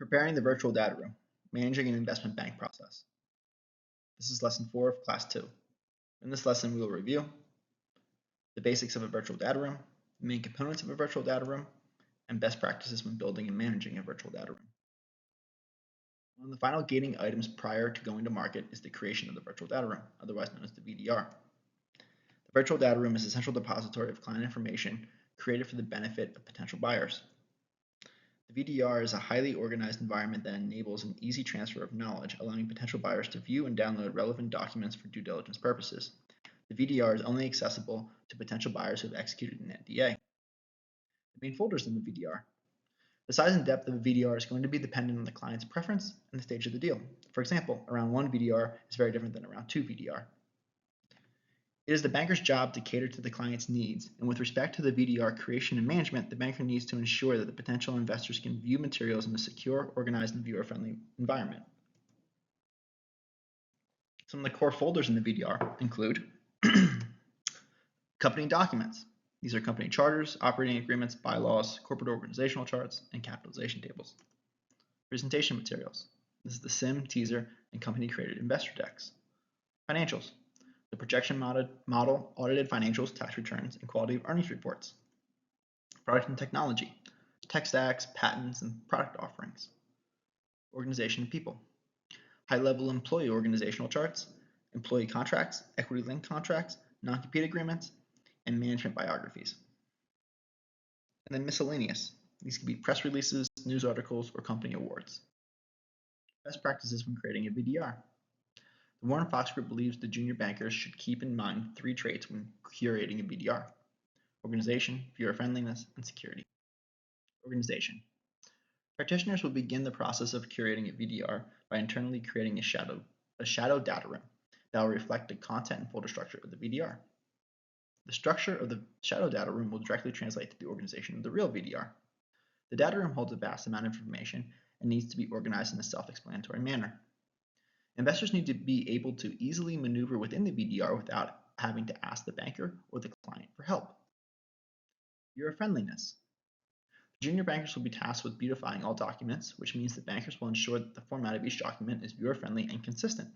Preparing the virtual data room, managing an investment bank process. This is lesson 4 of class 2. In this lesson, we will review the basics of a virtual data room, the main components of a virtual data room, and best practices when building and managing a virtual data room. One of the final gating items prior to going to market is the creation of the virtual data room, otherwise known as the VDR. The virtual data room is a central depository of client information created for the benefit of potential buyers. The VDR is a highly organized environment that enables an easy transfer of knowledge, allowing potential buyers to view and download relevant documents for due diligence purposes. The VDR is only accessible to potential buyers who have executed an NDA. The main folders in the VDR. The size and depth of a VDR is going to be dependent on the client's preference and the stage of the deal. For example, around 1 VDR is very different than around 2 VDR. It is the banker's job to cater to the client's needs, and with respect to the VDR creation and management, the banker needs to ensure that the potential investors can view materials in a secure, organized, and viewer-friendly environment. Some of the core folders in the VDR include company documents. These are company charters, operating agreements, bylaws, corporate organizational charts, and capitalization tables. Presentation materials. This is the SIM, teaser, and company-created investor decks. Financials. The projection model, audited financials, tax returns, and quality of earnings reports. Product and technology, tech stacks, patents, and product offerings. Organization and people. High-level employee organizational charts, employee contracts, equity-linked contracts, non-compete agreements, and management biographies. And then miscellaneous. These can be press releases, news articles, or company awards. Best practices when creating a VDR. The Warren Fox Group believes the junior bankers should keep in mind 3 traits when curating a VDR: organization, viewer friendliness, and security. Organization. Practitioners will begin the process of curating a VDR by internally creating a shadow data room that will reflect the content and folder structure of the VDR. The structure of the shadow data room will directly translate to the organization of the real VDR. The data room holds a vast amount of information and needs to be organized in a self-explanatory manner. Investors need to be able to easily maneuver within the VDR without having to ask the banker or the client for help. Viewer friendliness. Junior bankers will be tasked with beautifying all documents, which means that bankers will ensure that the format of each document is viewer friendly and consistent.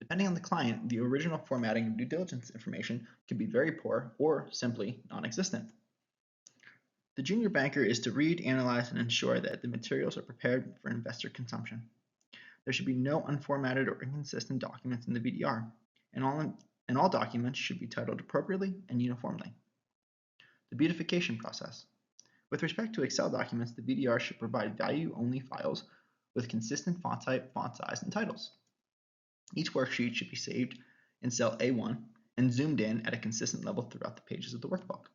Depending on the client, the original formatting of due diligence information could be very poor or simply non-existent. The junior banker is to read, analyze, and ensure that the materials are prepared for investor consumption. There should be no unformatted or inconsistent documents in the VDR, and all documents should be titled appropriately and uniformly. The beautification process. With respect to Excel documents, the VDR should provide value-only files with consistent font type, font size, and titles. Each worksheet should be saved in cell A1 and zoomed in at a consistent level throughout the pages of the workbook.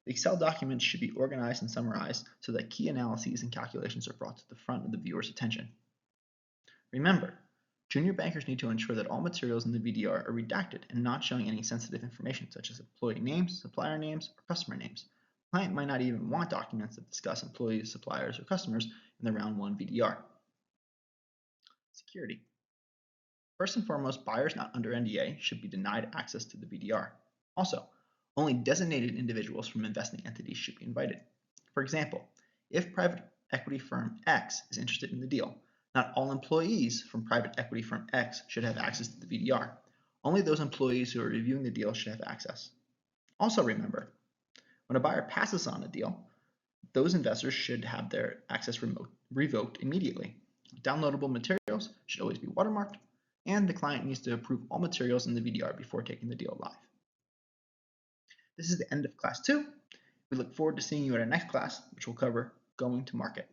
The Excel documents should be organized and summarized so that key analyses and calculations are brought to the front of the viewer's attention. Remember, junior bankers need to ensure that all materials in the VDR are redacted and not showing any sensitive information such as employee names, supplier names, or customer names. The client might not even want documents that discuss employees, suppliers, or customers in the round 1 VDR. Security. First and foremost, buyers not under NDA should be denied access to the VDR. Also, only designated individuals from investing entities should be invited. For example, if private equity firm X is interested in the deal, not all employees from private equity firm X should have access to the VDR. Only those employees who are reviewing the deal should have access. Also remember, when a buyer passes on a deal, those investors should have their access revoked immediately. Downloadable materials should always be watermarked, and the client needs to approve all materials in the VDR before taking the deal live. This is the end of class 2. We look forward to seeing you at our next class, which will cover going to market.